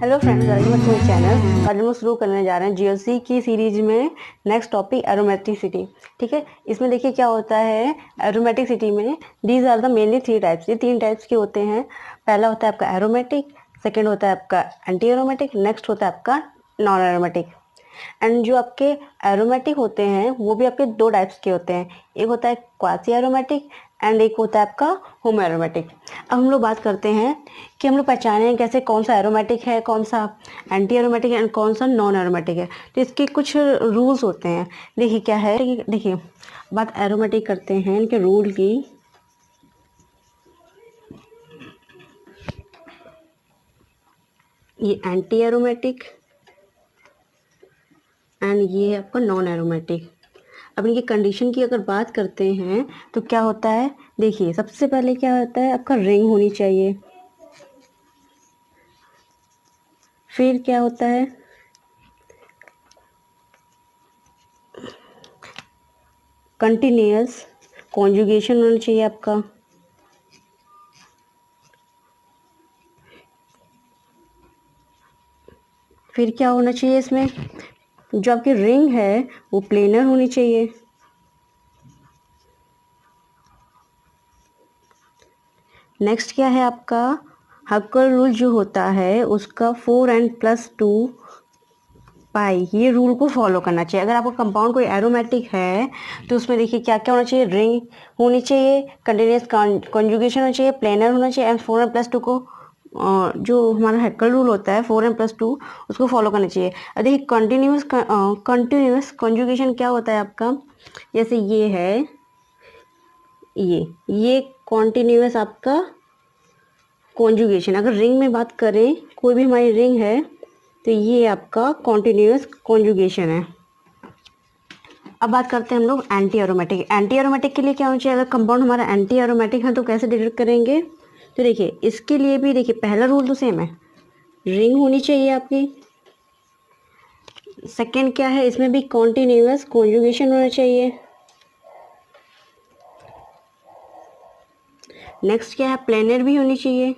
Hello friends, welcome to my channel. आज हम शुरू करने जा रहे हैं जीओसी की सीरीज में नेक्स्ट टॉपिक एरोमेटिसिटी। ठीक है, इसमें देखिए क्या होता है एरोमेटिसिटी में। These are the mainly three types. ये तीन टाइप्स के होते हैं। पहला होता है आपका एरोमेटिक, सेकेंड होता है आपका एंटी एरोमेटिक, नेक्स्ट होता है आपका नॉन एरोमेटिक। एंड जो आपके एरोमेटिक होते हैं वो भी आपके दो टाइप्स के होते हैं। एक होता है क्वासी एरोमेटिक एंड एक होता है आपका होम एरोमेटिक। अब हम लोग बात करते हैं कि हम लोग पहचाने कैसे कौन सा एरोमेटिक है, कौन सा एंटी एरोमेटिक है एंड कौन सा नॉन एरोमेटिक है। तो इसके कुछ रूल्स होते हैं। देखिए क्या है, देखिए बात एरोमेटिक करते हैं इनके रूल की। ये एंटी एरोमेटिक एंड ये आपका नॉन एरोमेटिक। अब इनकी कंडीशन की अगर बात करते हैं तो क्या होता है, देखिए सबसे पहले क्या होता है आपका रिंग होनी चाहिए। फिर क्या होता है कंटिन्यूअस कॉन्जुगेशन होना चाहिए आपका। फिर क्या होना चाहिए इसमें, जो आपकी रिंग है वो प्लेनर होनी चाहिए। नेक्स्ट क्या है आपका हक्कर रूल जो होता है उसका 4n+2 पाई, ये रूल को फॉलो करना चाहिए। अगर आपका कंपाउंड कोई एरोमेटिक है तो उसमें देखिए क्या क्या होना चाहिए, रिंग होनी चाहिए, कंटिन्यूअस कॉन्जुगेशन होना चाहिए, प्लेनर होना चाहिए एंड 4n+2 को जो हमारा हैक्कर रूल होता है 4n+2 उसको फॉलो करना चाहिए। अब देखिए कंटिन्यूअस कॉन्जुगेशन क्या होता है आपका, जैसे ये है ये कॉन्टिन्यूअस आपका कॉन्जुगेशन। अगर रिंग में बात करें, कोई भी हमारी रिंग है तो ये आपका कॉन्टिन्यूअस कॉन्जुगेशन है। अब बात करते हैं हम लोग एंटी एरोमेटिक। एंटी एरोमेटिक के लिए क्या होना चाहिए, अगर कंपाउंड हमारा एंटी एरोमेटिक है तो कैसे डिटेक्ट करेंगे। तो देखिए इसके लिए भी देखिए पहला रूल तो सेम है, रिंग होनी चाहिए आपकी। सेकेंड क्या है, इसमें भी कॉन्टिन्यूअस कॉन्जुगेशन होना चाहिए। नेक्स्ट क्या है, प्लेनर भी होनी चाहिए।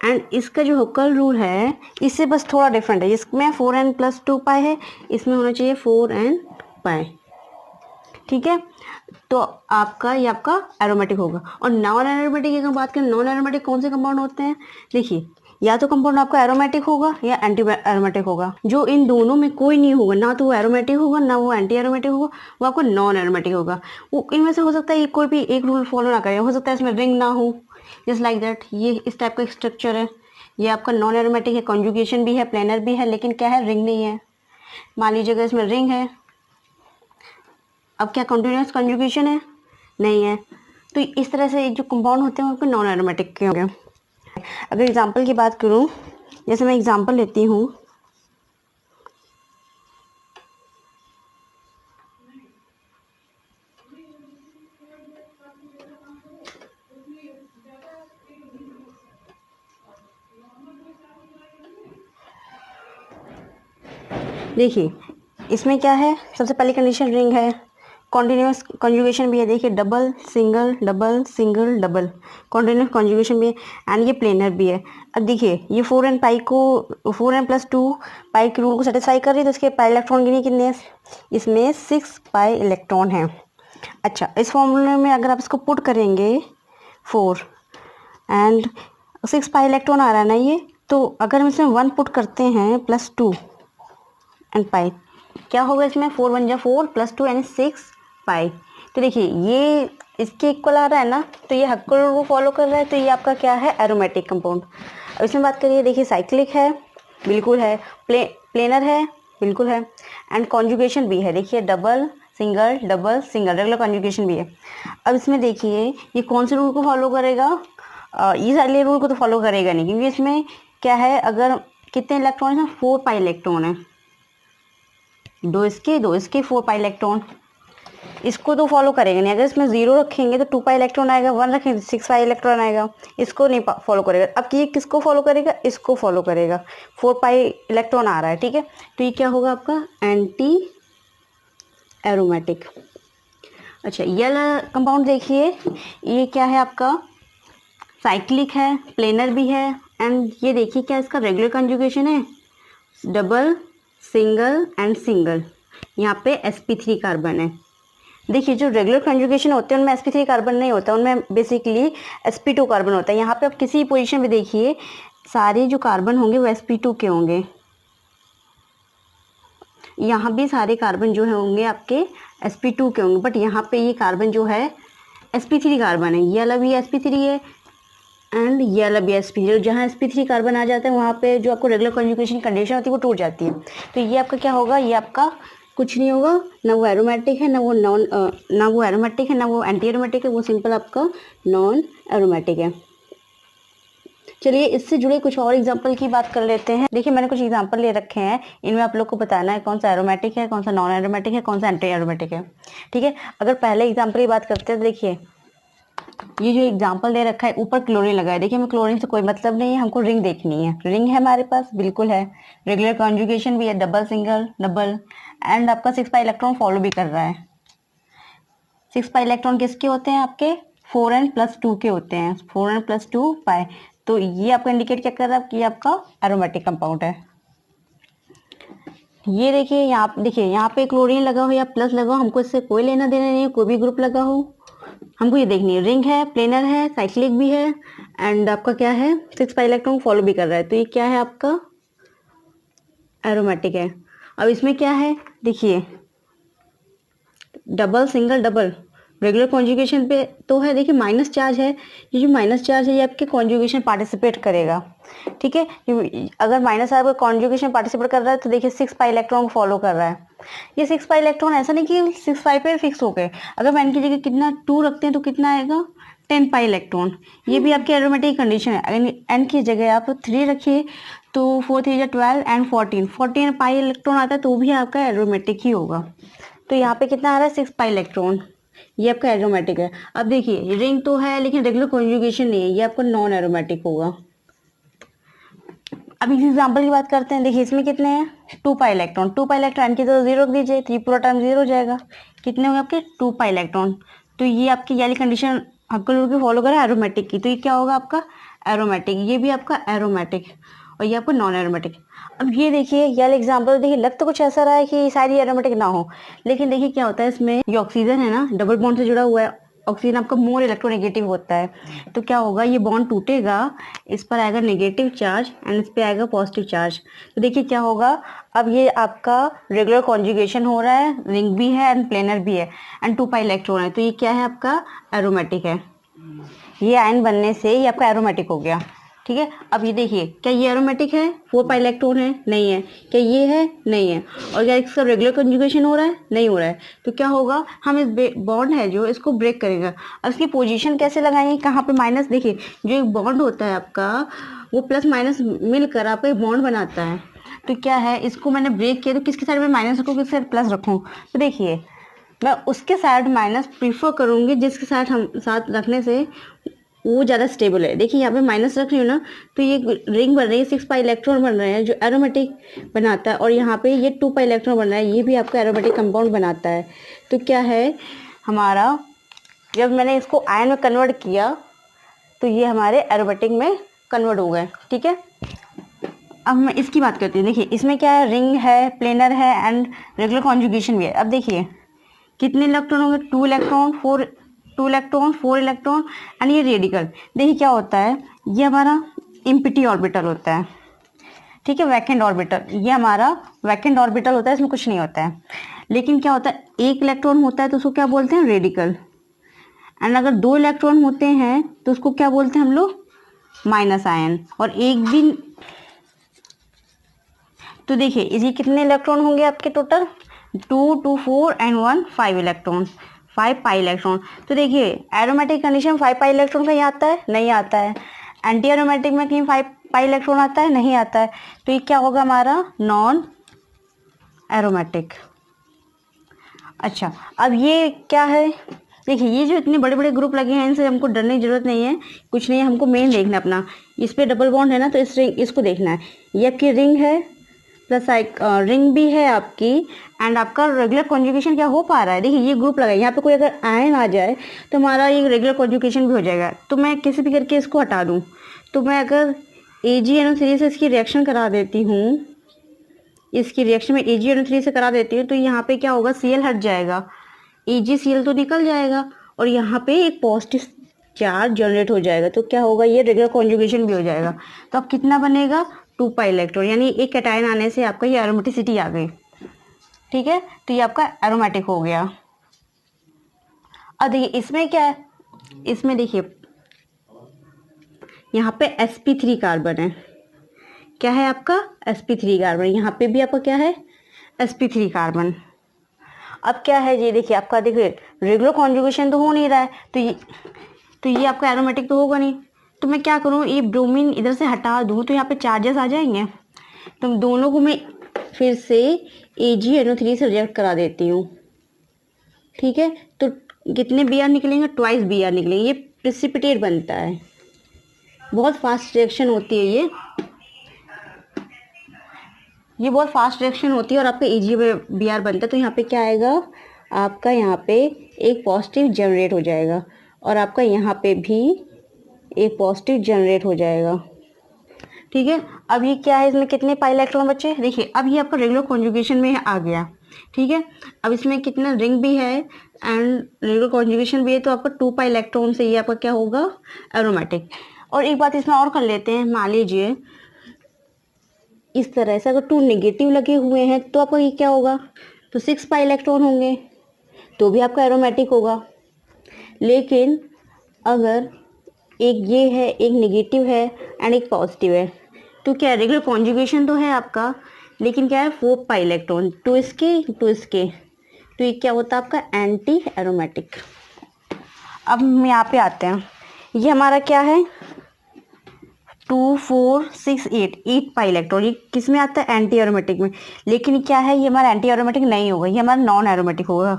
एंड इसका जो हक्कर रूल है इससे बस थोड़ा डिफरेंट है, इसमें 4n+2 पाई है, इसमें होना चाहिए 4n पाई। ठीक है, तो आपका ये आपका एरोमेटिक होगा। और नॉन एरोमेटिक की अगर बात करें, नॉन एरोमेटिक कौन से कंपाउंड होते हैं, देखिए या तो कंपाउंड आपका एरोमेटिक होगा या एंटी एरोमेटिक होगा। जो इन दोनों में कोई नहीं होगा, ना तो वो एरोमेटिक होगा ना वो एंटी एरोमेटिक होगा, वो आपको नॉन एरोमेटिक होगा। वो इनमें से हो सकता है कोई भी एक रूल फॉलो ना करे, हो सकता है इसमें रिंग ना हो, जस्ट लाइक दैट। ये इस टाइप का स्ट्रक्चर है, ये आपका नॉन एरोमेटिक है, कॉन्जुगेशन भी है, प्लेनर भी है, लेकिन क्या है रिंग नहीं है। मान लीजिए अगर इसमें रिंग है, अब क्या कंटिन्यूअस कॉन्जुगेशन है, नहीं है, तो इस तरह से जो कंपाउंड होते हैं वो आपके नॉन एरोमेटिक के होंगे। अगर एग्जांपल की बात करूं, जैसे मैं एग्जांपल लेती हूं, देखिए इसमें क्या है, सबसे पहली कंडीशन रिंग है, कॉन्टिन्यूअस कॉन्जुगेशन भी है, देखिए double single double single double continuous conjugation भी है एंड ये प्लेनर भी है। अब देखिए ये 4n+2 पाई के रूल को सेटिस्फाई कर रही है, तो इसके पाई इलेक्ट्रॉन गिनिए कितने हैं, इसमें 6 पाई इलेक्ट्रॉन है। अच्छा, इस फॉर्मूले में अगर आप इसको पुट करेंगे 4 एंड 6 पाई इलेक्ट्रॉन आ रहा है ना ये, तो अगर हम इसमें 1 पुट करते हैं +2 एंड पाई, क्या होगा इसमें 4 × 1 = 4 +2 यानी 6 पाई। तो देखिए ये इसके इक्वल आ रहा है ना, तो ये हक्कर रूल को फॉलो कर रहा है, तो ये आपका क्या है एरोमेटिक कंपाउंड। अब इसमें बात करिए, देखिए साइक्लिक है, बिल्कुल है, प्लेनर है, बिल्कुल है, एंड कॉन्जुगेशन भी है, देखिए डबल सिंगल रेगुलर कॉन्जुगेशन भी है। अब इसमें देखिए ये कौन से रूल को फॉलो करेगा, ये सारे रूल को तो फॉलो करेगा नहीं, क्योंकि इसमें क्या है, अगर कितने इलेक्ट्रॉन है, 4 पाई इलेक्ट्रॉन है, दो इसके 4 पाई इलेक्ट्रॉन, इसको तो फॉलो करेगा नहीं। अगर इसमें 0 रखेंगे तो 2 पाई इलेक्ट्रॉन आएगा, 1 रखेंगे तो 6 पाई इलेक्ट्रॉन आएगा, इसको नहीं फॉलो करेगा। अब ये किसको फॉलो करेगा, इसको फॉलो करेगा, 4 पाई इलेक्ट्रॉन आ रहा है, ठीक है, तो ये क्या होगा आपका एंटी एरोमेटिक। अच्छा, ये कंपाउंड देखिए, ये क्या है आपका साइक्लिक है, प्लेनर भी है एंड ये देखिए क्या इसका रेगुलर कंजुगेशन है, डबल सिंगल एंड सिंगल। यहाँ पे sp3 कार्बन है। देखिए जो रेगुलर कंजुगेशन होते हैं उनमें sp3 कार्बन नहीं होता, उनमें बेसिकली sp2 कार्बन होता है। यहाँ पे आप किसी पोजीशन पे देखिए सारे जो कार्बन होंगे वो sp2 के होंगे, यहाँ भी सारे कार्बन जो है होंगे आपके sp2 के होंगे, बट यहाँ पे ये कार्बन जो है sp3 कार्बन है। ये वाला भी sp3 है एंड ये वाला भी sp3। जहाँ sp3 कार्बन आ जाता है वहाँ पे जो आपको रेगुलर कंजुगेशन कंडीशन होती है वो टूट जाती है। तो ये आपका क्या होगा, ये आपका कुछ नहीं होगा, ना वो एरोमेटिक है, ना वो एरोमेटिक है, ना वो एंटी एरोमेटिक है, वो सिंपल आपका नॉन एरोमेटिक है। चलिए इससे जुड़े कुछ और एग्जांपल की बात कर लेते हैं। देखिए मैंने कुछ एग्जांपल ले रखे हैं, इनमें आप लोग को बताना है कौन सा एरोमेटिक है, कौन सा नॉन एरोमेटिक है, कौन सा एंटी एरोमेटिक है। ठीक है, अगर पहले एग्जांपल की बात करते हैं, देखिए ये जो एग्जांपल दे रखा है ऊपर क्लोरीन लगा है। देखिए हमें क्लोरीन से कोई मतलब नहीं है, हमको रिंग देखनी है। रिंग है हमारे पास, बिल्कुल है, रेगुलर कॉन्जुगेशन भी है, डबल सिंगल डबल, एंड आपका 6 पाई इलेक्ट्रॉन फॉलो भी कर रहा है। 6 पाई इलेक्ट्रॉन किसके होते हैं, आपके 4n+2 के होते हैं, 4n+2 पाई। तो ये आपका इंडिकेट क्या कर रहा है कि आपका एरोमेटिक कंपाउंड है। ये देखिए यहाँ पे क्लोरीन लगा हो या प्लस लगा हो, हमको इससे कोई लेना देना नहीं है, कोई भी ग्रुप लगा हो, हमको ये देखनी है। रिंग है, प्लेनर है, साइक्लिक भी है, एंड आपका क्या है 6 पाई इलेक्ट्रॉन फॉलो भी कर रहा है। तो ये क्या है आपका एरोमेटिक है। अब इसमें क्या है, देखिए double single double regular conjugation पे तो है, देखिए माइनस चार्ज है, ये जो माइनस चार्ज है ये आपके कॉन्जुगेशन पार्टिसिपेट करेगा। ठीक है, अगर माइनस आपका कॉन्जुगेशन पार्टिसिपेट कर रहा है तो देखिए 6 पाई इलेक्ट्रॉन को फॉलो कर रहा है। ये 6 पाई इलेक्ट्रॉन ऐसा नहीं कि 6 पाई पे फिक्स हो गए, अगर मैं इनकी जगह कितना 2 रखते हैं तो कितना आएगा 10 पाई इलेक्ट्रॉन। ये भी आपकी एरोमेटिक कंडीशन है। अगर एन की जगह आप 3 रखिए तो 4 3 12 एंड 14 पाई इलेक्ट्रॉन आता है तो भी आपका एरोमेटिक ही होगा। तो यहाँ पे कितना आ रहा है 6 पाई इलेक्ट्रॉन, ये आपका एरोमेटिक है। अब देखिए रिंग तो है लेकिन रेगुलर कॉन्जुगेशन नहीं है, ये आपका नॉन एरोमेटिक होगा। अब इस एग्जांपल की बात करते हैं। देखिए इसमें कितने हैं 2 पाई इलेक्ट्रॉन, 2 पाई इलेक्ट्रॉन की तो 0 रख दीजिए, 3 पूरा टर्म 0 हो जाएगा। कितने होंगे आपके 2 पाई इलेक्ट्रॉन। तो ये आपकी वाली कंडीशन आपको लोग फॉलो करें एरोमेटिक की, तो ये क्या होगा आपका एरोमेटिक, ये भी आपका एरोमेटिक और ये आपका नॉन एरोमेटिक। अब ये देखिए ये वाला एग्जाम्पल देखिए, लग तो कुछ ऐसा रहा है कि शायद ये एरोमेटिक ना हो, लेकिन देखिए क्या होता है इसमें, ये ऑक्सीजन है ना डबल बॉन्ड से जुड़ा हुआ है, ऑक्सीजन आपका मोर इलेक्ट्रोनेगेटिव होता है। तो क्या होगा ये बॉन्ड टूटेगा, इस पर आएगा नेगेटिव चार्ज एंड इस पर आएगा पॉजिटिव चार्ज। तो देखिए क्या होगा, अब ये आपका रेगुलर कॉन्जुगेशन हो रहा है, रिंग भी है एंड प्लेनर भी है एंड 2 पाई इलेक्ट्रॉन है, तो ये क्या है आपका एरोमेटिक है। ये आयन बनने से ये आपका एरोमेटिक हो गया। ठीक है, अब ये देखिए क्या ये एरोमेटिक है, 4 पाई इलेक्ट्रॉन है, नहीं है। क्या ये है, नहीं है। और क्या इसका रेगुलर कंजुगेशन हो रहा है, नहीं हो रहा है। तो क्या होगा, हम इस बॉन्ड है जो इसको ब्रेक करेगा। अब इसकी पोजीशन कैसे लगाएंगे, कहाँ पे माइनस, देखिए जो एक बॉन्ड होता है आपका वो प्लस माइनस मिलकर आपका एक बॉन्ड बनाता है। तो क्या है इसको मैंने ब्रेक किया तो किसके साइड में माइनस रखूँ, किसके साइड प्लस रखूँ। तो देखिए मैं उसके साइड माइनस प्रीफर करूँगी जिसके साथ हम साथ रखने से वो ज़्यादा स्टेबल है। देखिए यहाँ पे माइनस रख रही हूँ ना, तो ये रिंग बन रही है, 6 पाई इलेक्ट्रॉन बन रहे हैं जो एरोमेटिक बनाता है, और यहाँ पे ये 2 पाई इलेक्ट्रॉन बन रहा है, ये भी आपका एरोमेटिक कंपाउंड बनाता है। तो क्या है हमारा, जब मैंने इसको आयन में कन्वर्ट किया तो ये हमारे एरोमेटिक में कन्वर्ट हो गए। ठीक है, अब मैं इसकी बात करती हूँ। देखिए इसमें क्या है, रिंग है, प्लेनर है एंड रेगुलर कॉन्जुगेशन भी है। अब देखिए कितने इलेक्ट्रॉन होंगे, 2 इलेक्ट्रॉन 4 इलेक्ट्रॉन एंड ये रेडिकल। देखिए क्या होता है, ये हमारा इम्पिटी ऑर्बिटल होता है। ठीक है, वैकेंट ऑर्बिटल, ये हमारा वैकेंट ऑर्बिटल होता है, इसमें कुछ नहीं होता है। लेकिन क्या होता है, 1 इलेक्ट्रॉन होता है तो उसको क्या बोलते हैं रेडिकल, एंड अगर 2 इलेक्ट्रॉन होते हैं तो उसको क्या बोलते हैं हम लोग माइनस आयन, और एक भी। तो देखिए इसी कितने इलेक्ट्रॉन होंगे आपके total, 2 2 4 and 1 5 electron, 5 pi electron. तो देखिए एरोमेटिक कंडीशन 5 पाई इलेक्ट्रॉन कहीं आता है, नहीं आता है। एंटी एरोमेटिक में कहीं 5 पाई इलेक्ट्रॉन आता है, नहीं आता है। तो ये क्या होगा हमारा नॉन एरोमेटिक। अच्छा अब ये क्या है, देखिए ये जो इतने बड़े बड़े ग्रुप लगे हैं इनसे हमको डरने की जरूरत नहीं है, कुछ नहीं है, हमको मेन देखना है अपना। इस पे डबल बॉन्ड है ना, तो इस रिंग इसको देखना है। ये आपकी रिंग है प्लस रिंग भी है आपकी, एंड आपका रेगुलर कॉन्जुगेशन क्या हो पा रहा है। देखिए ये ग्रुप लगा है, यहाँ पे कोई अगर आयन आ जाए तो हमारा ये रेगुलर कॉन्जुगेशन भी हो जाएगा। तो मैं किसी भी करके इसको हटा दूँ, तो मैं अगर AgNO3 से इसकी रिएक्शन करा देती हूँ, इसकी रिएक्शन में AgNO3 से करा देती हूँ, तो यहाँ पे क्या होगा, Cl हट जाएगा, AgCl तो निकल जाएगा और यहाँ पे एक पॉजिटिव चार्ज जनरेट हो जाएगा। तो क्या होगा, ये रेगुलर कॉन्जुगेशन भी हो जाएगा। तो अब कितना बनेगा, 2 पाई इलेक्ट्रॉन, यानी एक कैटायन आने से आपका ये एरोमेटिसिटी आ गई। ठीक है, तो ये आपका एरोमेटिक हो गया। अब देखिए इसमें क्या है, इसमें देखिए यहाँ पे sp3 कार्बन है, क्या है आपका sp3 कार्बन, यहाँ पे भी आपका क्या है sp3 कार्बन। अब क्या है, ये देखिए आपका, देखिए रेगुलर कॉन्जुगेशन तो हो नहीं रहा है, तो ये आपका एरोमेटिक तो होगा नहीं। तो मैं क्या करूँ, ये ब्रोमीन इधर से हटा दूँ तो यहाँ पे चार्जेस आ जाएंगे। तो दोनों को मैं फिर से AgNO3 से रिएक्ट करा देती हूँ। ठीक है, तो कितने Br निकलेंगे, ट्वाइस Br निकलेंगे, ये प्रेसिपिटेट बनता है, बहुत फास्ट रिएक्शन होती है ये बहुत फास्ट रिएक्शन होती है और आपका AgBr बनता है। तो यहाँ पे क्या आएगा, आपका यहाँ पे एक पॉजिटिव जनरेट हो जाएगा और आपका यहाँ पे भी एक पॉजिटिव जनरेट हो जाएगा। ठीक है, अब ये क्या है, इसमें कितने पाई इलेक्ट्रॉन बचे, देखिए अब ये आपका रेगुलर कॉन्जुगेशन में आ गया। ठीक है, अब इसमें कितना रिंग भी है एंड रेगुलर कॉन्जुगेशन भी है, तो आपका 2 पाई इलेक्ट्रॉन से ये आपका क्या होगा, एरोमेटिक। और एक बात इसमें और कर लेते हैं, मान लीजिए इस तरह से अगर 2 नेगेटिव लगे हुए हैं तो आपका ये क्या होगा, तो 6 पाई इलेक्ट्रॉन होंगे, तो भी आपका एरोमेटिक होगा। लेकिन अगर एक ये है, एक नेगेटिव है एंड एक पॉजिटिव है, तो क्या रेगुलर कॉन्जुगेशन तो है आपका, लेकिन क्या है 4 पाई इलेक्ट्रॉन, टू इसके, तो ये क्या होता है आपका एंटी एरोमेटिक। अब हम यहाँ पे आते हैं, ये हमारा क्या है 2 4 6 8 पाई इलेक्ट्रॉन, ये किस में आता है, एंटी एरोमेटिक में। लेकिन क्या है, ये हमारा एंटी एरोमेटिक नहीं होगा, ये हमारा नॉन एरोमेटिक होगा।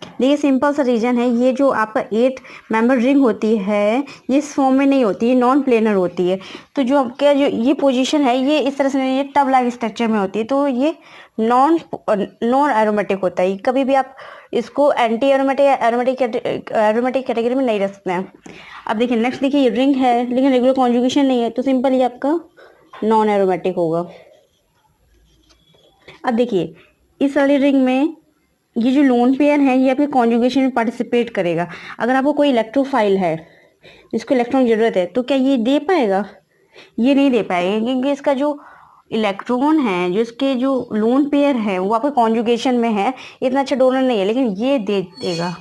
देखिए सिंपल सा रीजन है, ये जो आपका 8 मेंबर रिंग होती है ये इस फॉर्म में नहीं होती, ये नॉन प्लेनर होती है। तो जो आपका जो ये पोजीशन है ये इस तरह से नहीं, ये टब लाइक स्ट्रक्चर में होती है, तो ये नॉन एरोमेटिक होता है। कभी भी आप इसको एंटी एरोमेटिक कैटेगरी में नहीं रख सकते हैं। अब देखिए नेक्स्ट, देखिए ये रिंग है लेकिन रेगुलर कॉन्जुगेशन नहीं है, तो सिंपल ये आपका नॉन एरोमेटिक होगा। अब देखिए इस वाली रिंग में ये जो लोन पेयर है ये आपके कॉन्जुगेशन में पार्टिसिपेट करेगा। अगर आपको कोई इलेक्ट्रोफाइल है जिसको इलेक्ट्रॉन की जरूरत है, तो क्या ये दे पाएगा, ये नहीं दे पाएगा, क्योंकि इसका जो इलेक्ट्रॉन है, जो इसके जो लोन पेयर है वो आपके कॉन्जुगेशन में है, इतना अच्छा डोनर नहीं है, लेकिन ये दे देगा,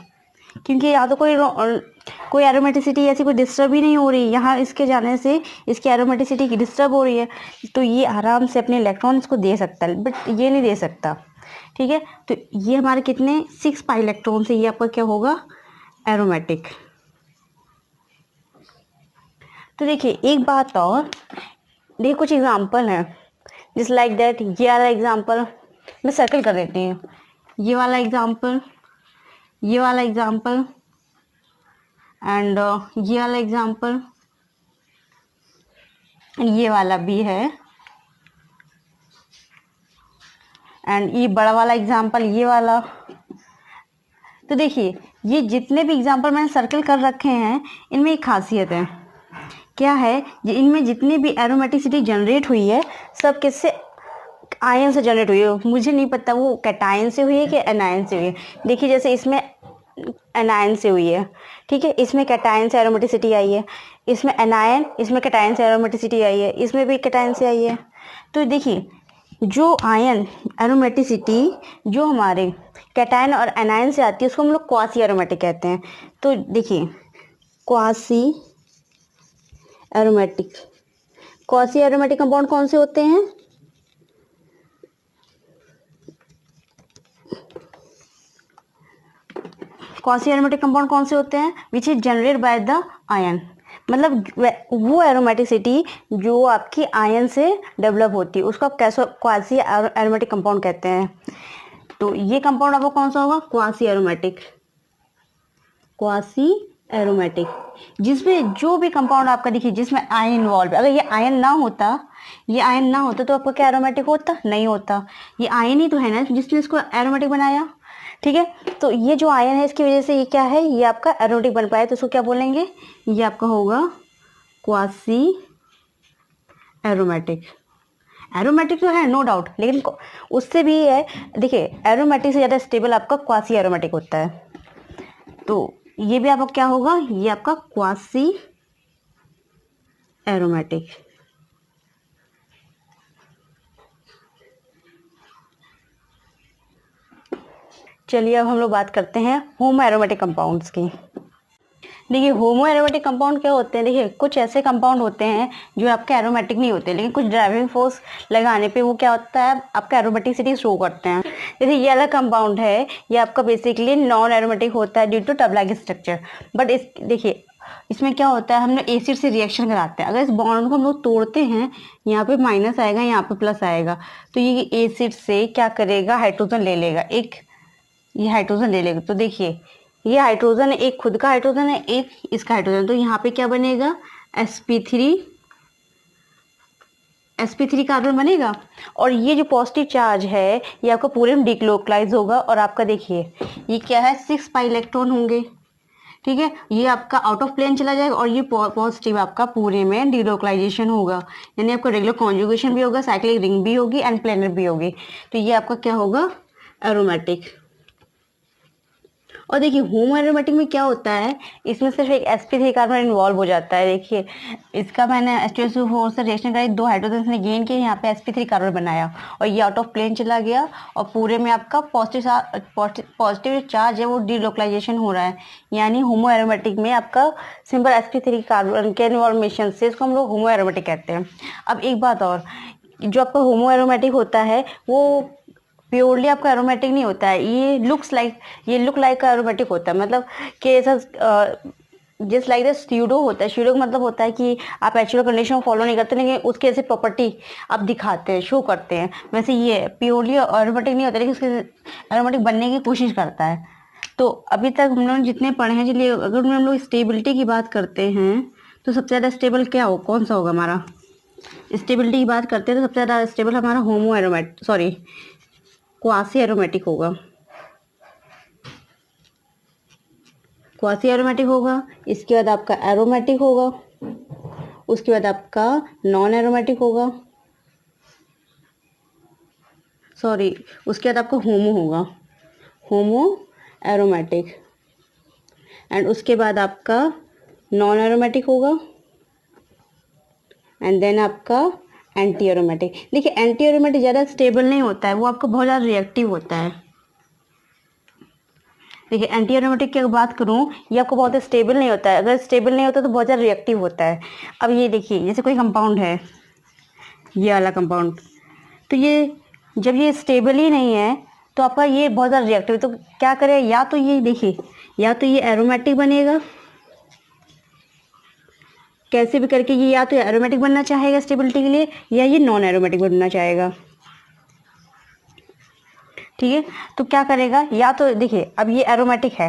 क्योंकि या तो कोई एरोमेटिसिटी ऐसी कोई डिस्टर्ब ही नहीं हो रही, यहाँ इसके जाने से इसकी एरोमेटिसिटी डिस्टर्ब हो रही है, तो ये आराम से अपने इलेक्ट्रॉन इसको दे सकता है, बट ये नहीं दे सकता। ठीक है, तो ये हमारे कितने 6 पाई इलेक्ट्रॉन से ये आपका क्या होगा, एरोमेटिक। तो देखिए एक बात और, देखिए कुछ एग्जांपल है जिस लाइक दैट, ये वाला एग्जांपल मैं सर्कल कर देती हूँ, ये वाला एग्जांपल, ये वाला एग्जांपल एंड ये वाला एग्जांपल, ये वाला भी है एंड ये बड़ा वाला एग्जांपल, ये वाला। तो देखिए ये जितने भी एग्जांपल मैंने सर्कल कर रखे हैं इनमें एक खासियत है, क्या है, इनमें जितनी भी एरोमेटिसिटी जनरेट हुई है सब किससे, आयन से जनरेट हुई है। मुझे नहीं पता वो कैटायन से हुई है कि एनायन से हुई है। देखिए जैसे इसमें एनायन से हुई है, ठीक है, इसमें कैटायन से एरोमेटिसिटी आई है, इसमें एनायन, इसमें कैटायन से एरोमेटिसिटी आई है, इसमें भी कैटायन से आई है। तो देखिए जो आयन एरोमेटिसिटी जो हमारे कैटायन और एनायन से आती है उसको हम लोग क्वासी एरोमेटिक कहते हैं। तो देखिए quasi aromatic, quasi aromatic compound कौन से होते हैं, क्वासी एरोमेटिक कंपाउंड कौन से होते हैं, which is generate by the ion, मतलब वो एरोमेटिसिटी जो आपकी आयन से डेवलप होती है उसको आप कैसे क्वासी एरोमेटिक कंपाउंड कहते हैं। तो ये कंपाउंड आपको कौन सा होगा, क्वासी एरोमेटिक, क्वासी एरोमेटिक, जिसमें जो भी कंपाउंड आपका देखिए जिसमें आयन इन्वॉल्व है, अगर ये आयन ना होता, ये आयन ना होता तो आपका क्या एरोमेटिक होता, नहीं होता, ये आयन ही तो है ना जिसने इसको एरोमेटिक बनाया। ठीक है, तो ये जो आयन है इसकी वजह से ये क्या है, ये आपका एरोमेटिक बन पाया, तो इसको क्या बोलेंगे, ये आपका होगा क्वासी एरोमेटिक। एरोमेटिक तो है नो डाउट, लेकिन उससे भी है, देखिए एरोमेटिक से ज़्यादा स्टेबल आपका क्वासी एरोमेटिक होता है। तो ये भी आपका क्या होगा, ये आपका क्वासी एरोमेटिक। चलिए अब हम लोग बात करते हैं होमो एरोमेटिक कंपाउंड्स की। देखिए होमो एरोमेटिक कंपाउंड क्या होते हैं, देखिए कुछ ऐसे कंपाउंड होते हैं जो आपके एरोमेटिक नहीं होते, लेकिन कुछ ड्राइविंग फोर्स लगाने पे वो क्या होता है, आपका एरोमेटिसिटी शो करते हैं। जैसे ये वाला कंपाउंड है, ये आपका बेसिकली नॉन एरोमेटिक होता है ड्यू टू टबलैक स्ट्रक्चर। बट इस देखिए इसमें क्या होता है, हम लोग एसिड से रिएक्शन कराते हैं, अगर इस बॉन्ड को हम लोग तोड़ते हैं, यहाँ पे माइनस आएगा, यहाँ पे प्लस आएगा, तो ये एसिड से क्या करेगा, हाइड्रोजन ले लेगा, एक ये हाइड्रोजन ले लेगा। तो देखिए ये हाइड्रोजन, एक खुद का हाइड्रोजन है, एक इसका हाइड्रोजन, तो यहाँ पे क्या बनेगा, sp3 कार्बन बनेगा। और ये जो पॉजिटिव चार्ज है ये आपका पूरे में डिक्लोकलाइज होगा, और आपका देखिए ये क्या है, 6 पाई इलेक्ट्रॉन होंगे, ठीक है, ये आपका आउट ऑफ प्लेन चला जाएगा, और ये पॉजिटिव आपका पूरे में डिलोकलाइजेशन होगा, यानी आपका रेगुलर कॉन्जुगेशन भी होगा, साइक्लिक रिंग भी होगी एंड प्लेनर भी होगी। तो ये आपका क्या होगा, एरोमेटिक। और देखिए होमो एरोमेटिक में क्या होता है, इसमें सिर्फ एक sp3 कार्बन इन्वॉल्व हो जाता है। देखिए इसका मैंने H2SO4 से रिएक्शन कराई, 2 हाइड्रोजन ने गेन किए, यहाँ पे sp3 कार्बन बनाया, और ये आउट ऑफ प्लेन चला गया, और पूरे में आपका पॉजिटिव चार्ज है वो डिलोकलाइजेशन हो रहा है, यानी होमो एरोमेटिक में आपका सिंपल sp3 कार्बन के इन्वॉल्वेशन से इसको हम लोग होमो एरोमेटिक कहते हैं। अब एक बात और, जो आपका होमो एरोमेटिक होता है वो प्योरली आपका एरोमेटिक नहीं होता है, ये लुक लाइक का एरोमेटिक होता है, मतलब कि ऐसा जस्ट लाइक द स्यूडो होता है। स्यूडो का मतलब होता है कि आप एक्चुअल कंडीशन को फॉलो नहीं करते, लेकिन उसके ऐसे प्रॉपर्टी आप दिखाते हैं, शो करते हैं। वैसे ये प्योरली एरोमेटिक नहीं होता, लेकिन उसके एरोमेटिक बनने की कोशिश करता है। तो अभी तक हम लोग जितने पढ़े हैं, चलिए अगर हम लोग स्टेबिलिटी की बात करते हैं तो सबसे ज़्यादा स्टेबल क्या हो, कौन सा होगा हमारा, स्टेबिलिटी की बात करते हैं तो सबसे ज़्यादा स्टेबल हमारा होमो एरोमेटिक, सॉरी क्वासी एरोमेटिक होगा। क्वासी एरोमेटिक होगा, इसके बाद आपका एरोमेटिक होगा, उसके बाद आपका नॉन एरोमेटिक होगा, सॉरी उसके बाद आपका होमो होगा, होमो एरोमेटिक, एंड उसके बाद आपका नॉन एरोमेटिक होगा, एंड देन आपका एंटी एरोमेटिक। देखिए एंटी एरोमेटिक ज़्यादा स्टेबल नहीं होता है, वो आपका बहुत ज़्यादा रिएक्टिव होता है। देखिए एंटी एरोमेटिक की अगर बात करूँ, ये आपको बहुत स्टेबल नहीं होता है, अगर स्टेबल नहीं होता तो बहुत ज़्यादा रिएक्टिव होता है। अब ये देखिए जैसे कोई कंपाउंड है, ये वाला कंपाउंड, तो ये जब ये स्टेबल ही नहीं है तो आपका ये बहुत ज़्यादा रिएक्टिव, तो क्या करे, या तो ये देखिए, या तो ये एरोमेटिक बनेगा, कैसे भी करके ये या तो एरोमेटिक बनना चाहेगा स्टेबिलिटी के लिए, या ये नॉन एरोमेटिक बनना चाहेगा, ठीक है। तो क्या करेगा, या तो देखिए अब ये एरोमेटिक है,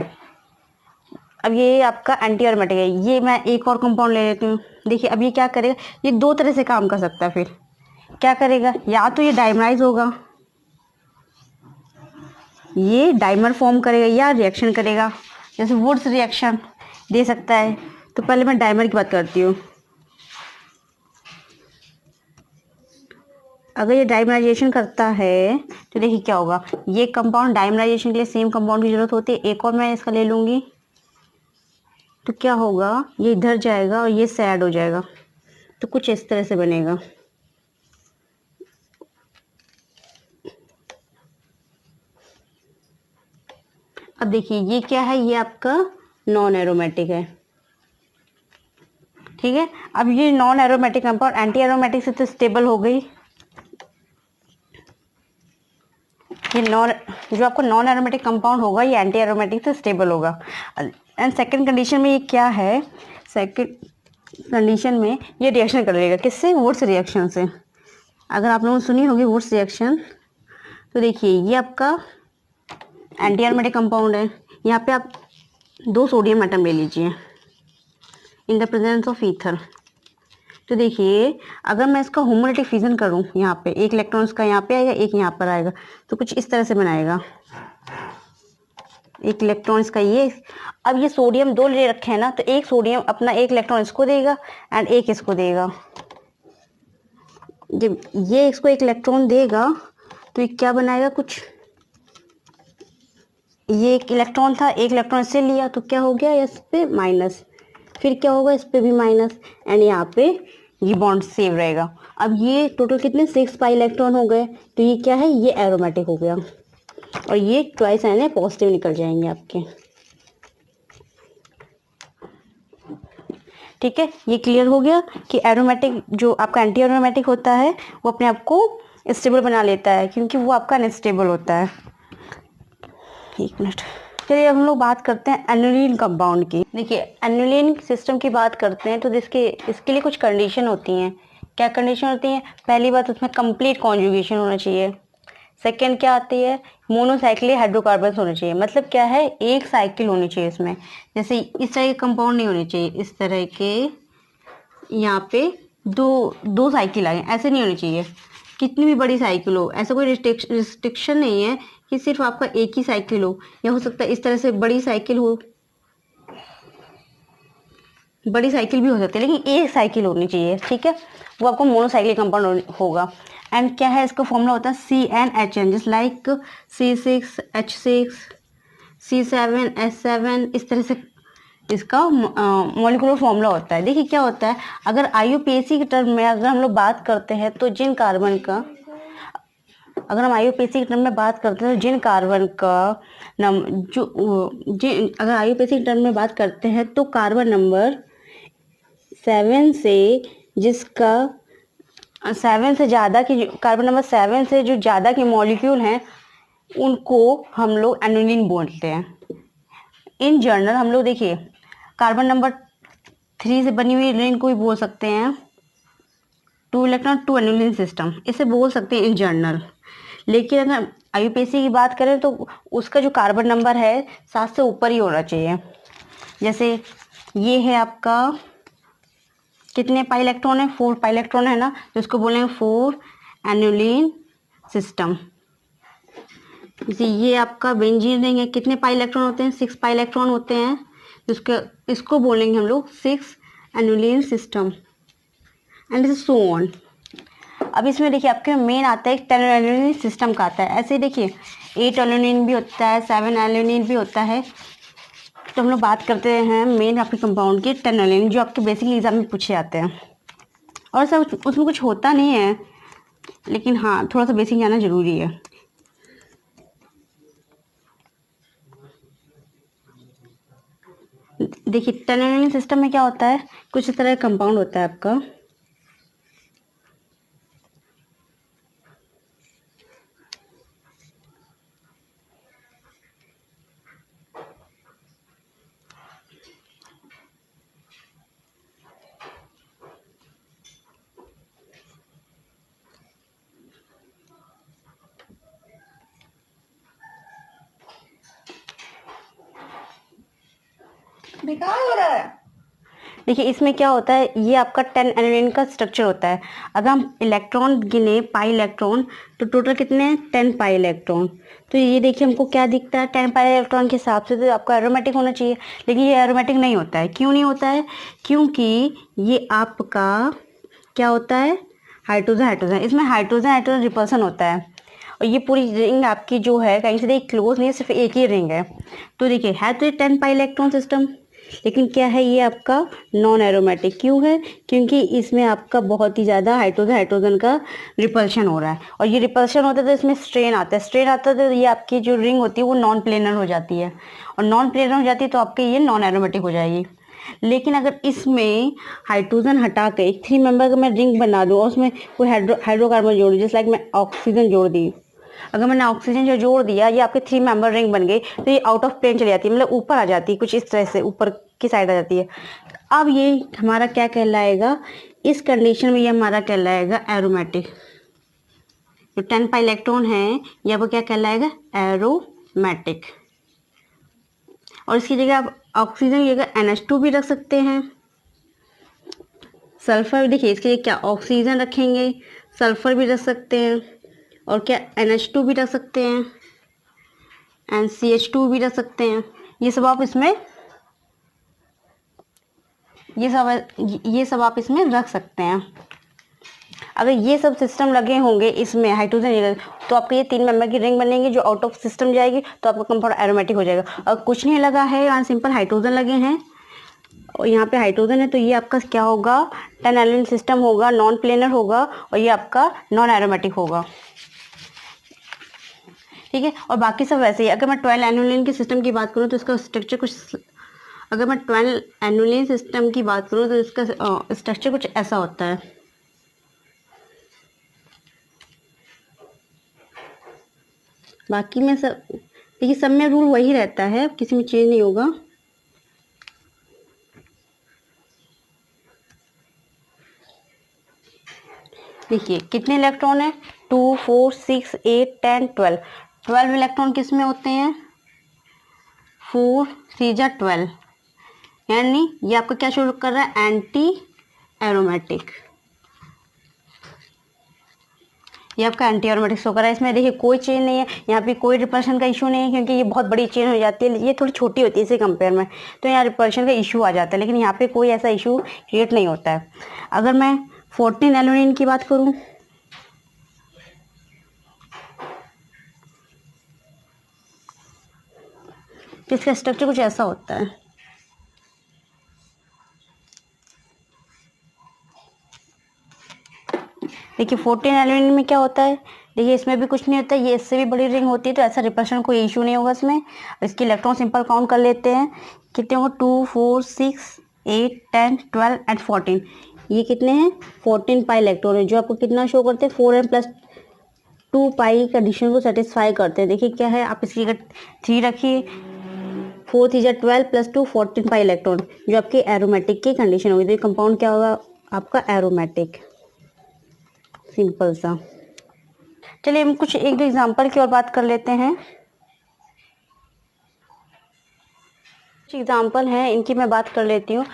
अब ये आपका एंटी एरोमेटिक है, ये मैं एक और कंपाउंड ले लेती हूँ। देखिए अब ये क्या करेगा, ये दो तरह से काम कर सकता है। फिर क्या करेगा, या तो ये डाइमराइज होगा, ये डाइमर फॉर्म करेगा, या रिएक्शन करेगा, जैसे वुड्स रिएक्शन दे सकता है। तो पहले मैं डाइमर की बात करती हूँ। अगर ये डाइमराइजेशन करता है तो देखिए क्या होगा, ये कंपाउंड डाइमराइजेशन के लिए सेम कंपाउंड की जरूरत होती है, एक और मैं इसका ले लूँगी, तो क्या होगा, ये इधर जाएगा और ये सैड हो जाएगा, तो कुछ इस तरह से बनेगा। अब देखिए ये क्या है, ये आपका नॉन एरोमेटिक है, ठीक है। अब ये non aromatic compound anti aromatic से तो स्टेबल हो गई, ये जो आपको नॉन एरोमेटिक कंपाउंड होगा ये एंटी एरोमेटिक से स्टेबल होगा। एंड सेकंड कंडीशन में ये क्या है, सेकंड कंडीशन में ये रिएक्शन कर लेगा, किससे, वुड्स रिएक्शन से। अगर आप लोगों ने सुनी होगी वुड्स रिएक्शन, तो देखिए ये आपका एंटी एरोमेटिक कंपाउंड है, यहाँ पे आप 2 सोडियम एटम ले लीजिए in the presence of ether. तो देखिए अगर मैं इसका होमोलिटिक फिजन करूँ, यहाँ पे एक इलेक्ट्रॉन का यहाँ पे आएगा, एक यहाँ पर आएगा, तो कुछ इस तरह से बनाएगा, एक इलेक्ट्रॉन इसका ये। अब ये सोडियम 2 ले रखे हैं ना, तो एक सोडियम अपना एक इलेक्ट्रॉन इसको देगा एंड एक इसको देगा, जब ये इसको एक इलेक्ट्रॉन देगा तो ये क्या बनाएगा, कुछ, ये एक इलेक्ट्रॉन था, एक इलेक्ट्रॉन इससे लिया तो क्या हो गया, इस पे माइनस, फिर क्या होगा, इस पे भी माइनस, एंड यहाँ पे ये बॉन्ड सेव रहेगा। अब ये टोटल कितने 6 पाई इलेक्ट्रॉन हो गए, तो ये क्या है, ये एरोमेटिक हो गया, और ये ट्वाइस आयन है पॉजिटिव निकल जाएंगे आपके। ठीक है, ये क्लियर हो गया कि एरोमेटिक जो आपका एंटी एरोमेटिक होता है वो अपने आप को स्टेबल बना लेता है, क्योंकि वो आपका अनस्टेबल होता है। एक मिनट, चलिए अब हम लोग बात करते हैं एनुलिन कंपाउंड की। देखिए एनुलिन सिस्टम की बात करते हैं तो इसके लिए कुछ कंडीशन होती हैं। क्या कंडीशन होती हैं, पहली बात उसमें कंप्लीट कॉन्जुगेशन होना चाहिए। सेकेंड क्या आती है, मोनोसाइक्लिक हाइड्रोकार्बन होने चाहिए, मतलब क्या है, एक साइकिल होनी चाहिए इसमें। जैसे इस तरह के कंपाउंड नहीं होने चाहिए, इस तरह के यहाँ पे दो साइकिल आए, ऐसे नहीं होनी चाहिए। कितनी भी बड़ी साइकिल हो, ऐसा कोई रिस्ट्रिक्शन नहीं है कि सिर्फ आपका एक ही साइकिल हो, या हो सकता है इस तरह से बड़ी साइकिल हो, बड़ी साइकिल भी हो सकती है, लेकिन एक साइकिल होनी चाहिए। ठीक है, वो आपको मोनोसाइक्लिक कंपाउंड होगा। एंड क्या है, इसका फॉर्मूला होता है CnHn, just like C6H6 C7H7, इस तरह से इसका मॉलिक्यूलर फॉर्मूला होता है। देखिए क्या होता है, अगर IUPAC के टर्म में अगर हम लोग बात करते हैं तो जिन कार्बन का, अगर हम IUPAC के टर्म में बात करते हैं तो जिन कार्बन का अगर IUPAC के टर्म में बात करते हैं तो कार्बन नंबर 7 से, जिसका 7 से ज़्यादा की, कार्बन नंबर 7 से जो ज़्यादा के मॉलिक्यूल हैं उनको हम लोग एनुलिन बोलते हैं। इन जनरल हम लोग देखिए कार्बन नंबर 3 से बनी हुई रिंग को भी बोल सकते हैं 2 इलेक्ट्रॉन 2 एनुलिन सिस्टम, इसे बोल सकते हैं इन जनरल। लेकिन अगर IUPAC की बात करें तो उसका जो कार्बन नंबर है 7 से ऊपर ही होना चाहिए। जैसे ये है आपका, कितने पाई इलेक्ट्रॉन है, 4 पाई इलेक्ट्रॉन है ना, तो इसको बोलेंगे 4 एनुलिन सिस्टम। जैसे ये आपका बेंजीन रिंग है, कितने पाई इलेक्ट्रॉन होते हैं, 6 पाई इलेक्ट्रॉन होते हैं, तो इसको बोलेंगे हम लोग 6 annulene system, and so on. अब इसमें देखिए आपके मेन आता है एक 10 एनुलिन सिस्टम का आता है। ऐसे ही देखिए 8 एनुलिन भी होता है, 7 एनुलिन भी होता है। तो हम लोग बात करते हैं मेन आपके कंपाउंड के 10 एनुलिन, जो आपके बेसिकली एग्जाम में पूछे जाते हैं। और सब उसमें कुछ होता नहीं है, लेकिन हाँ थोड़ा सा बेसिक जाना जरूरी है। देखिए 10 एनुलिन सिस्टम में क्या होता है, कुछ इस तरह का कंपाउंड होता है आपका। बेकार हो रहा है। देखिए इसमें क्या होता है, ये आपका 10 एनुलिन का स्ट्रक्चर होता है। अगर हम इलेक्ट्रॉन गिने पाई इलेक्ट्रॉन, तो टोटल कितने हैं, 10 पाई इलेक्ट्रॉन। तो ये देखिए हमको क्या दिखता है, 10 पाई इलेक्ट्रॉन के हिसाब से तो आपका एरोमेटिक होना चाहिए, लेकिन ये एरोमेटिक नहीं होता है। क्यों नहीं होता है, क्योंकि ये आपका क्या होता है, हाइड्रोजन हाइड्रोजन, इसमें हाइड्रोजन हाइड्रोजन रिपल्सन होता है। और ये पूरी रिंग आपकी जो है कहीं से देखिए क्लोज नहीं है, सिर्फ एक ही रिंग है। तो देखिए है तो ये 10 पाई इलेक्ट्रॉन सिस्टम, लेकिन क्या है, ये आपका नॉन एरोमेटिक। क्यों है, क्योंकि इसमें आपका बहुत ही ज़्यादा हाइड्रोजन हाइड्रोजन का रिपल्शन हो रहा है, और ये रिपल्शन होता है तो इसमें स्ट्रेन आता है, स्ट्रेन आता है तो ये आपकी जो रिंग होती है वो नॉन प्लेनर हो जाती है, और नॉन प्लेनर हो जाती है तो आपके ये नॉन एरोमेटिक हो जाएगी। लेकिन अगर इसमें हाइड्रोजन हटा के एक 3 मेंबर का मैं रिंग बना दूँ और उसमें कोई हाइड्रोकार्बन जोड़ दूँ, जैसे लाइक मैं ऑक्सीजन जोड़ दी, अगर मैंने ऑक्सीजन जो जोड़ दिया, ये आपके 3 मेंबर रिंग बन गई, तो ये आउट ऑफ प्लेन चली जाती है, मतलब ऊपर आ जाती है, कुछ इस तरह से ऊपर की साइड आ जाती है। अब ये हमारा क्या कहलाएगा, इस कंडीशन में ये हमारा कहलाएगा एरोमेटिक। जो 10 पाई इलेक्ट्रॉन है ये आपको क्या कहलाएगा, एरोमेटिक। और इसकी जगह आप ऑक्सीजन की जगह NH2 भी रख सकते हैं। सल्फर, देखिए इसके लिए क्या, ऑक्सीजन रखेंगे, सल्फर भी रख सकते हैं, और क्या NH2 भी रख सकते हैं, NCH2 भी रख सकते हैं। ये सब आप इसमें ये सब आप इसमें रख सकते हैं। अगर ये सब सिस्टम लगे होंगे इसमें हाइड्रोजन, तो आपके ये 3 मेंबर की रिंग बनेगी जो आउट ऑफ सिस्टम जाएगी, तो आपका कंपाउंड एरोमेटिक हो जाएगा। और कुछ नहीं लगा है, यहाँ सिंपल हाइड्रोजन लगे हैं और यहाँ पे हाइड्रोजन है, तो ये आपका क्या होगा, 10 एलिमेंट सिस्टम होगा, नॉन प्लेनर होगा और ये आपका नॉन एरोमेटिक होगा। ठीक है, और बाकी सब वैसे ही। अगर मैं 12 एनुलिन के सिस्टम की बात करूँ तो इसका स्ट्रक्चर कुछ, अगर मैं 12 एनुलिन सिस्टम की बात करूँ तो इसका स्ट्रक्चर कुछ ऐसा होता है। बाकी में सब देखिए, सब में रूल वही रहता है, किसी में चेंज नहीं होगा। देखिए कितने इलेक्ट्रॉन है, 2 4 6 8 10 12। 12 इलेक्ट्रॉन किस में होते हैं, 4 3 जा 12, यानी ये आपका क्या शो कर रहा है, एंटी एरोमेटिक। ये आपका एंटी एरोमेटिक शो कर रहा है। इसमें देखिए कोई चेन नहीं है, यहाँ पे कोई रिपल्शन का इशू नहीं है, क्योंकि ये बहुत बड़ी चेन हो जाती है, ये थोड़ी छोटी होती है इसे कंपेयर में, तो यहाँ रिपल्शन का इशू आ जाता है, लेकिन यहाँ पे कोई ऐसा इशू क्रिएट नहीं होता है। अगर मैं 14 एलुमिनियम की बात करूँ, तो इसका स्ट्रक्चर कुछ ऐसा होता है। देखिए 14 एलुमिनियम में क्या होता है, देखिए इसमें भी कुछ नहीं होता है, ये इससे भी बड़ी रिंग होती है, तो ऐसा रिपल्शन कोई इशू नहीं होगा इसमें। इसके इलेक्ट्रॉन सिंपल काउंट कर लेते हैं, कितने होंगे, 2 4 6 8 10 12 एंड 14। ये कितने हैं, 14 पाई इलेक्ट्रॉन है, जो आपको कितना शो करते हैं, 4n + 2 पाई कंडीशन को सेटिस्फाई करते हैं। देखिए क्या है, आप इसकी अगर 3 रखिए, 4 3 जा 12 + 2 14 पाई इलेक्ट्रॉन, जो आपके एरोमेटिक की कंडीशन होगी। तो ये कंपाउंड क्या होगा आपका, एरोमेटिक, सिंपल सा। चलिए हम कुछ एक दो एग्जांपल की और बात कर लेते हैं। कुछ एग्जांपल हैं, इनकी मैं बात कर लेती हूँ।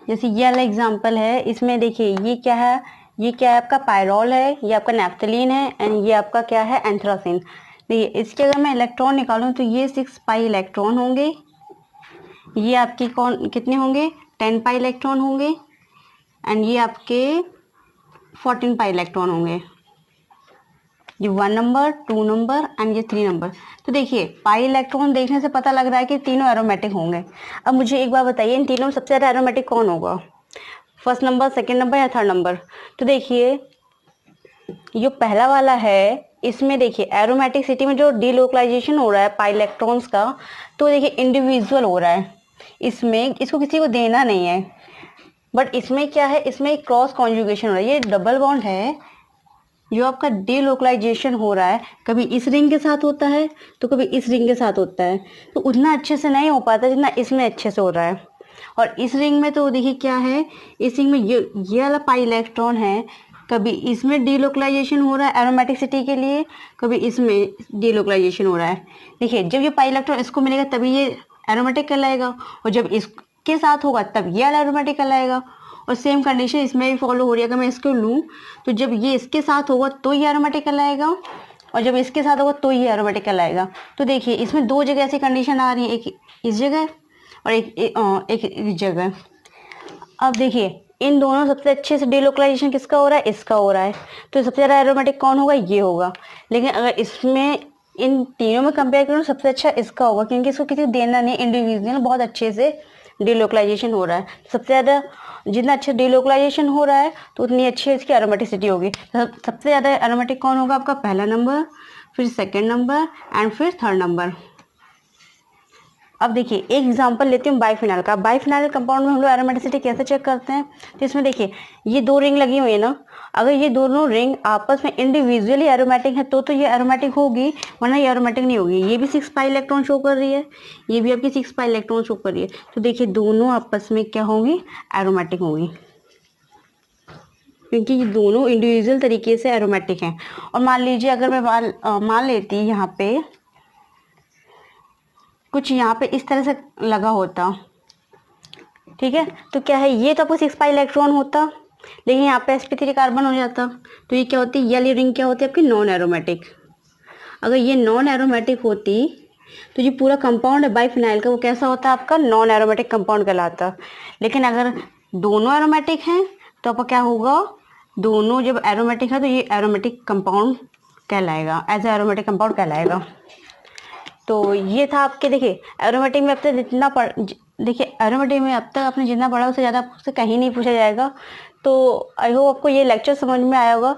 जैसे ये वाला एग्जांपल है, इसमें देखिए ये क्या है, ये क्या है आपका पायरोल है, ये आपका नैफ्थलीन है एंड ये आपका क्या है, एंथ्रासिन। देखिए इसके अगर मैं इलेक्ट्रॉन निकालूं तो ये 6 पाई इलेक्ट्रॉन होंगे, ये आपके कौन कितने होंगे, 10 पाई इलेक्ट्रॉन होंगे एंड ये आपके 14 पाई इलेक्ट्रॉन होंगे। ये 1 नंबर, 2 नंबर एंड ये 3 नंबर। तो देखिए पाई इलेक्ट्रॉन देखने से पता लग रहा है कि तीनों एरोमेटिक होंगे। अब मुझे एक बार बताइए, इन तीनों में सबसे ज़्यादा एरोमेटिक कौन होगा, फर्स्ट नंबर, सेकंड नंबर या थर्ड नंबर। तो देखिए जो पहला वाला है, इसमें देखिए एरोमेटिसिटी में जो डीलोकलाइजेशन हो रहा है पाई इलेक्ट्रॉन्स का, तो देखिए इंडिविजुअल हो रहा है, इसमें इसको किसी को देना नहीं है। बट इसमें क्या है, इसमें क्रॉस कॉन्जुगेशन हो रहा है, ये डबल बॉन्ड है, जो आपका डीलोकलाइजेशन हो रहा है, कभी इस रिंग के साथ होता है तो कभी इस रिंग के साथ होता है, तो उतना अच्छे से नहीं हो पाता जितना इसमें अच्छे से हो रहा है। और इस रिंग में तो देखिए क्या है, इस रिंग में ये वाला पाई इलेक्ट्रॉन है, कभी इसमें डीलोकलाइजेशन हो रहा है एरोमेटिसिटी के लिए, कभी इसमें डीलोकलाइजेशन हो रहा है। देखिए जब ये पाई इलेक्ट्रॉन इसको मिलेगा तभी ये एरोमेटिक कहलाएगा, और जब इसके साथ होगा तब ये वाला एरोमेटिक कहलाएगा। और सेम कंडीशन इसमें भी फॉलो हो रही है। अगर मैं इसको लूँ तो जब ये इसके साथ होगा तो ये एरोमेटिक कहलाएगा, और जब इसके साथ होगा तो ये एरोमेटिक कहलाएगा। तो देखिए इसमें दो जगह ऐसी कंडीशन आ रही है, एक इस जगह और एक इस जगह। अब देखिए इन दोनों सबसे अच्छे से डीलोकलाइजेशन किसका हो रहा है, इसका हो रहा है, तो सबसे ज़्यादा एरोमेटिक कौन होगा, ये होगा। लेकिन अगर इसमें इन तीनों में कंपेयर करूँ सबसे अच्छा इसका होगा, क्योंकि इसको किसी को देना नहीं, इंडिविजुअल बहुत अच्छे से डीलोकलाइजेशन हो रहा है। सबसे ज़्यादा जितना अच्छा डीलोकलाइजेशन हो रहा है तो उतनी अच्छी इसकी एरोमेटिसिटी होगी। सबसे ज़्यादा एरोमेटिक कौन होगा आपका, पहला नंबर, फिर सेकेंड नंबर एंड फिर थर्ड नंबर। अब देखिए एक एग्जांपल लेती हूँ बाइफिनाइल का। बाइफिनाइल कंपाउंड में हम लोग एरोमेटिसिटी कैसे चेक करते हैं, तो इसमें देखिए ये दो रिंग लगी हुई है ना, अगर ये दोनों रिंग आपस में इंडिविजुअली एरोमेटिक है तो ये एरोमेटिक होगी, वरना ये एरोमेटिक नहीं होगी। ये भी 6 पाई इलेक्ट्रॉन शो कर रही है, ये भी आपकी 6 पाई इलेक्ट्रॉन शो कर रही है, तो देखिए दोनों आपस में क्या होंगी, एरोमेटिक होंगी, क्योंकि ये दोनों इंडिविजुअल तरीके से एरोमेटिक हैं। और मान लीजिए अगर मैं मान लेती यहाँ पे कुछ यहाँ पे इस तरह से लगा होता, ठीक है, तो क्या है, ये तो आपको 6 पाई इलेक्ट्रॉन होता, लेकिन यहाँ पे sp3 कार्बन हो जाता, तो ये क्या होती है, ये रिंग क्या होती है आपकी, नॉन एरोमेटिक। अगर ये नॉन एरोमेटिक होती तो ये पूरा कंपाउंड है बाइफिनाइल का, वो कैसा होता है आपका, नॉन एरोमेटिक कंपाउंड कहलाता। लेकिन अगर दोनों एरोमेटिक हैं तो आपका क्या होगा, दोनों जब एरोमेटिक है तो ये एरोमेटिक कंपाउंड कहलाएगा, एज ए एरोमेटिक कंपाउंड कहलाएगा। तो ये था आपके, देखिए एरोमेटिक में अब तक जितना देखिए एरोमेटिक में अब तक आपने जितना पढ़ा उससे ज़्यादा आपसे कहीं नहीं पूछा जाएगा। तो आई होप आपको ये लेक्चर समझ में आया होगा।